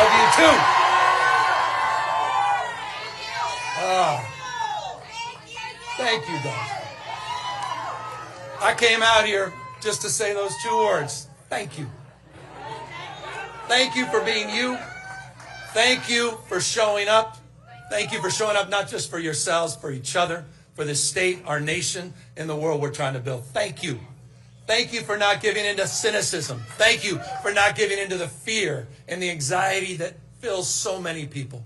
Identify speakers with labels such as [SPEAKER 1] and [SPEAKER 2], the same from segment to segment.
[SPEAKER 1] love you too. Thank you, guys. I came out here just to say those 2 words. Thank you. Thank you for being you. Thank you for showing up. Thank you for showing up not just for yourselves, for each other, for this state, our nation, and the world we're trying to build. Thank you. Thank you for not giving into cynicism. Thank you for not giving into the fear and the anxiety that fills so many people.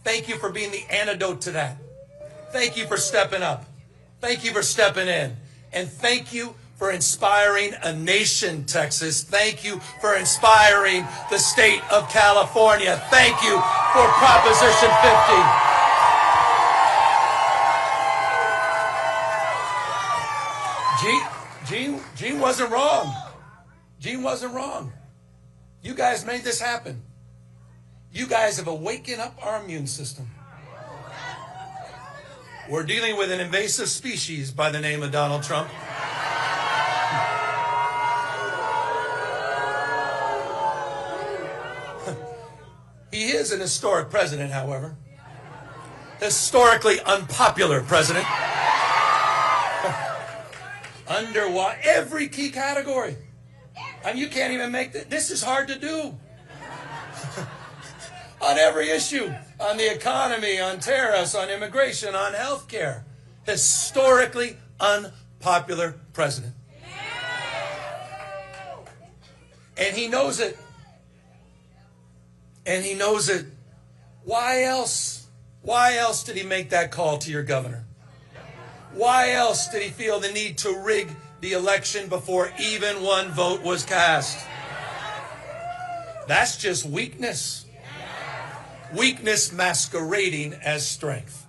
[SPEAKER 1] Thank you for being the antidote to that. Thank you for stepping up. Thank you for stepping in. And thank you for inspiring a nation, Texas. Thank you for inspiring the state of California. Thank you for Proposition 50. Gene wasn't wrong. Gene wasn't wrong. You guys made this happen. You guys have awakened up our immune system. We're dealing with an invasive species by the name of Donald Trump. He is an historic president, however. Historically unpopular president. Under every key category. I mean, you can't even make this is hard to do. On every issue, on the economy, on tariffs, on immigration, on health care. Historically unpopular president. And he knows it. And he knows it. Why else? Why else did he make that call to your governor? Why else did he feel the need to rig the election before even one vote was cast? That's just weakness. Weakness masquerading as strength.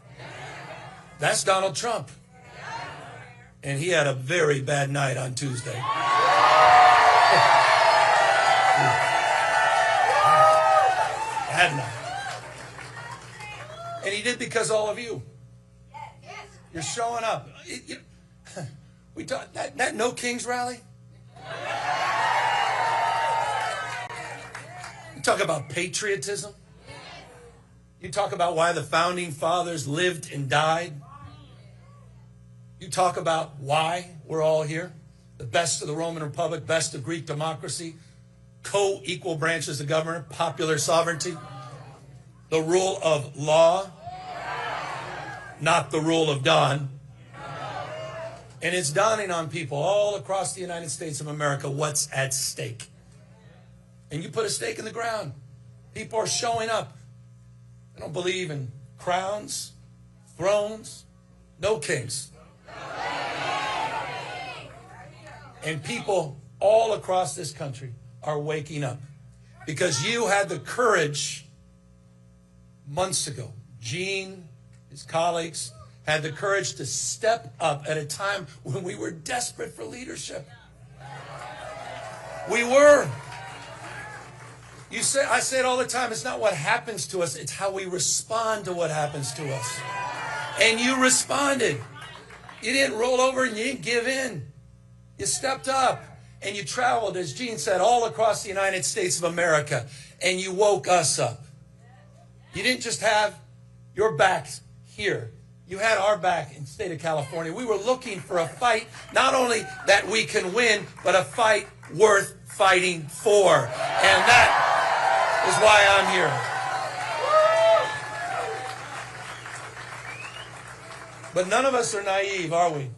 [SPEAKER 1] That's Donald Trump. And he had a very bad night on Tuesday. Bad night. And he did because all of you. You're showing up. We talk that No Kings rally. You talk about patriotism. You talk about why the founding fathers lived and died. You talk about why we're all here. The best of the Roman Republic, best of Greek democracy, co-equal branches of government, popular sovereignty, the rule of law, not the rule of Don. And it's dawning on people all across the United States of America what's at stake. And you put a stake in the ground. People are showing up. They don't believe in crowns, thrones, no kings. And people all across this country are waking up because you had the courage months ago. Gene, his colleagues, had the courage to step up at a time when we were desperate for leadership. We were. I say it all the time, it's not what happens to us, it's how we respond to what happens to us. And you responded. You didn't roll over and you didn't give in. You stepped up and you traveled, as Gene said, all across the United States of America, and you woke us up. You didn't just have your backs here. You had our back in the state of California. We were looking for a fight, not only that we can win, but a fight worth fighting for. And that is why I'm here. But none of us are naive, are we?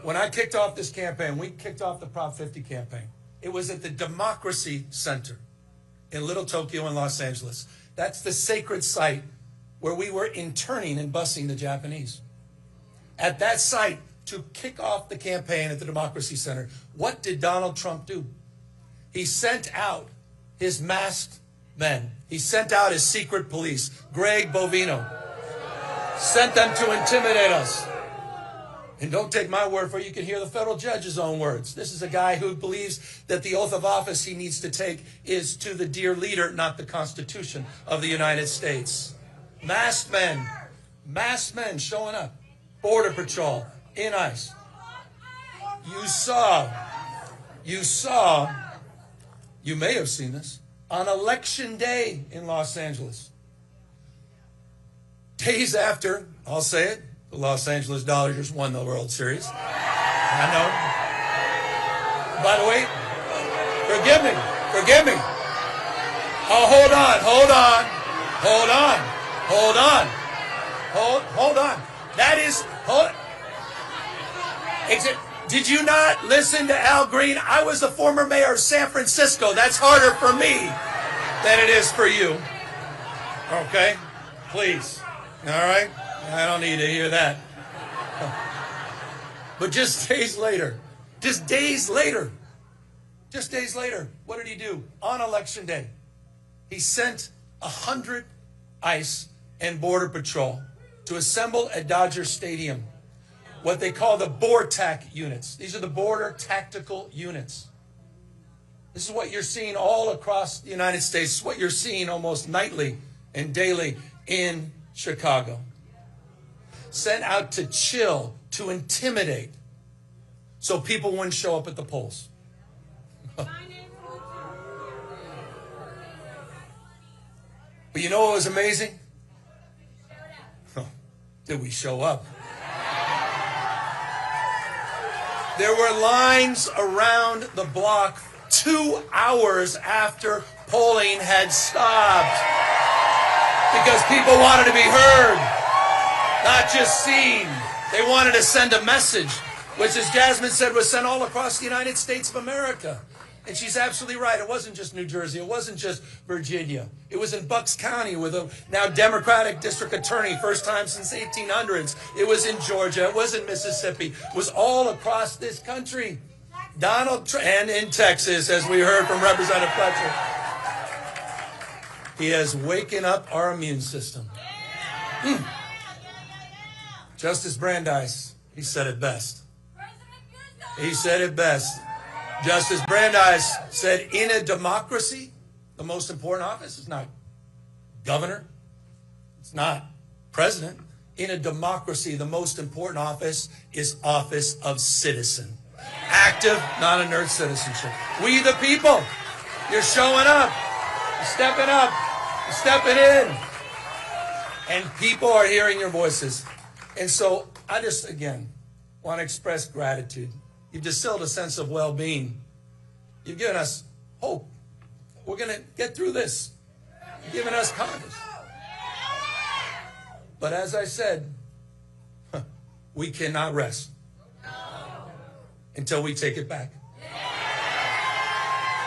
[SPEAKER 1] When I kicked off this campaign, we kicked off the Prop 50 campaign. It was at the Democracy Center in Little Tokyo in Los Angeles. That's the sacred site where we were interning and busing the Japanese. At that site, to kick off the campaign at the Democracy Center, what did Donald Trump do? He sent out his masked men. He sent out his secret police, Greg Bovino. Sent them to intimidate us. And don't take my word for it. You can hear the federal judge's own words. This is a guy who believes that the oath of office he needs to take is to the dear leader, not the Constitution of the United States. Masked men showing up. Border Patrol, in ICE. You may have seen this, on Election Day in Los Angeles. Days after, I'll say it, the Los Angeles Dodgers won the World Series. I know. By the way, forgive me. Oh, hold on. That is, did you not listen to Al Green? I was the former mayor of San Francisco. That's harder for me than it is for you. Okay? Please. All right? I don't need to hear that. But just days later, what did he do? On Election Day, he sent 100 ICE and Border Patrol to assemble at Dodger Stadium what they call the BORTAC units. These are the Border Tactical Units. This is what you're seeing all across the United States. This is what you're seeing almost nightly and daily in Chicago. Sent out to chill, to intimidate, so people wouldn't show up at the polls. But you know what was amazing? Did we show up? There were lines around the block 2 hours after polling had stopped because people wanted to be heard, not just seen. They wanted to send a message, which, as Jasmine said, was sent all across the United States of America. And she's absolutely right. It wasn't just New Jersey. It wasn't just Virginia. It was in Bucks County with a now Democratic district attorney, first time since 1800s. It was in Georgia. It was in Mississippi. It was all across this country. And in Texas, as we heard from Representative Fletcher. He has waken up our immune system. Justice Brandeis, he said it best. Justice Brandeis said, in a democracy, the most important office is not governor. It's not president. In a democracy, the most important office is office of citizen. Active, not inert citizenship. We the people, you're showing up. You're stepping up. You're stepping in. And people are hearing your voices. And so I just, again, want to express gratitude. You've distilled a sense of well-being. You've given us hope. We're going to get through this. You've given us confidence. But as I said, we cannot rest until we take it back.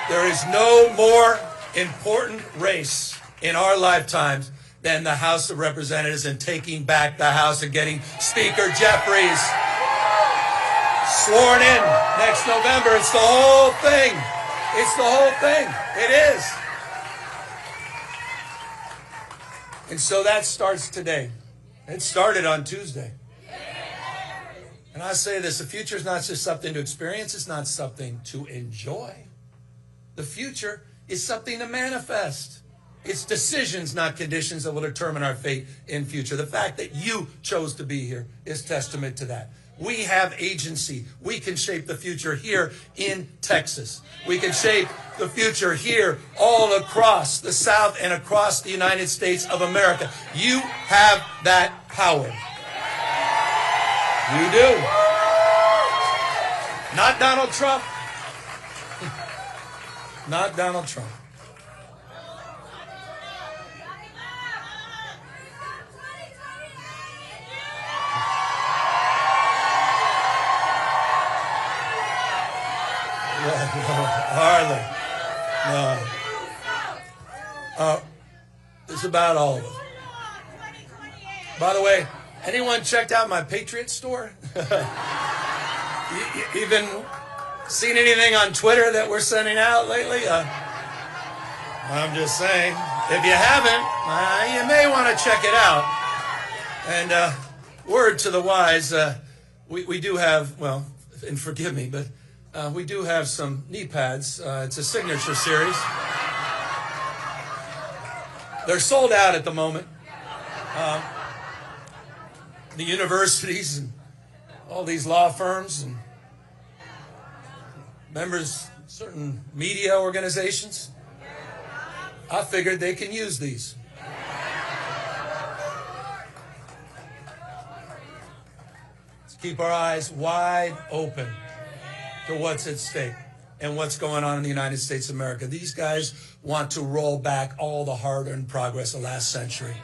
[SPEAKER 1] There is no more important race in our lifetimes than the House of Representatives and taking back the House and getting Speaker Jeffries sworn in next November. It's the whole thing. It's the whole thing. It is. And so that starts today. It started on Tuesday. And I say this, the future is not just something to experience. It's not something to enjoy. The future is something to manifest. It's decisions, not conditions, that will determine our fate in future. The fact that you chose to be here is testament to that. We have agency. We can shape the future here in Texas. We can shape the future here all across the South and across the United States of America. You have that power. You do. Not Donald Trump. Not Donald Trump. Hardly. No. It's about all of us. By the way, anyone checked out my Patriot store? You even seen anything on Twitter that we're sending out lately? I'm just saying, if you haven't, you may want to check it out. And word to the wise, we do have, well, and forgive me, but we do have some knee pads. It's a signature series. They're sold out at the moment. The universities and all these law firms and members, certain media organizations, I figured they can use these. Let's keep our eyes wide open to what's at stake and what's going on in the United States of America. These guys want to roll back all the hard-earned progress of last century.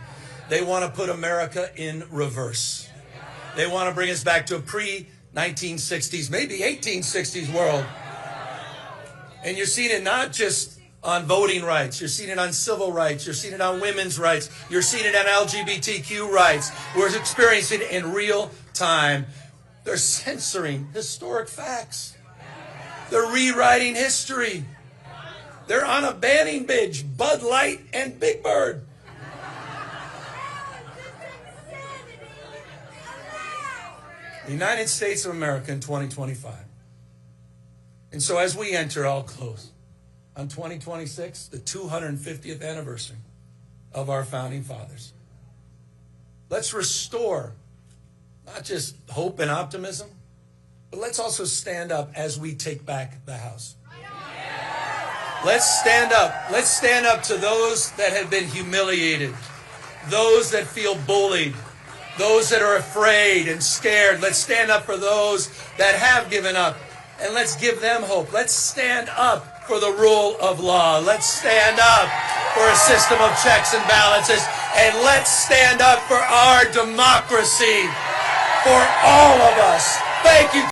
[SPEAKER 1] They want to put America in reverse. They want to bring us back to a pre-1960s, maybe 1860s world. And you're seeing it not just on voting rights. You're seeing it on civil rights. You're seeing it on women's rights. You're seeing it on LGBTQ rights. We're experiencing it in real time. They're censoring historic facts. They're rewriting history. They're on a banning binge, Bud Light and Big Bird. The United States of America in 2025. And so as we enter, I'll close, on 2026, the 250th anniversary of our founding fathers. Let's restore not just hope and optimism, but let's also stand up as we take back the House. Let's stand up. Let's stand up to those that have been humiliated, those that feel bullied, those that are afraid and scared. Let's stand up for those that have given up, and let's give them hope. Let's stand up for the rule of law. Let's stand up for a system of checks and balances, and let's stand up for our democracy, for all of us. Thank you.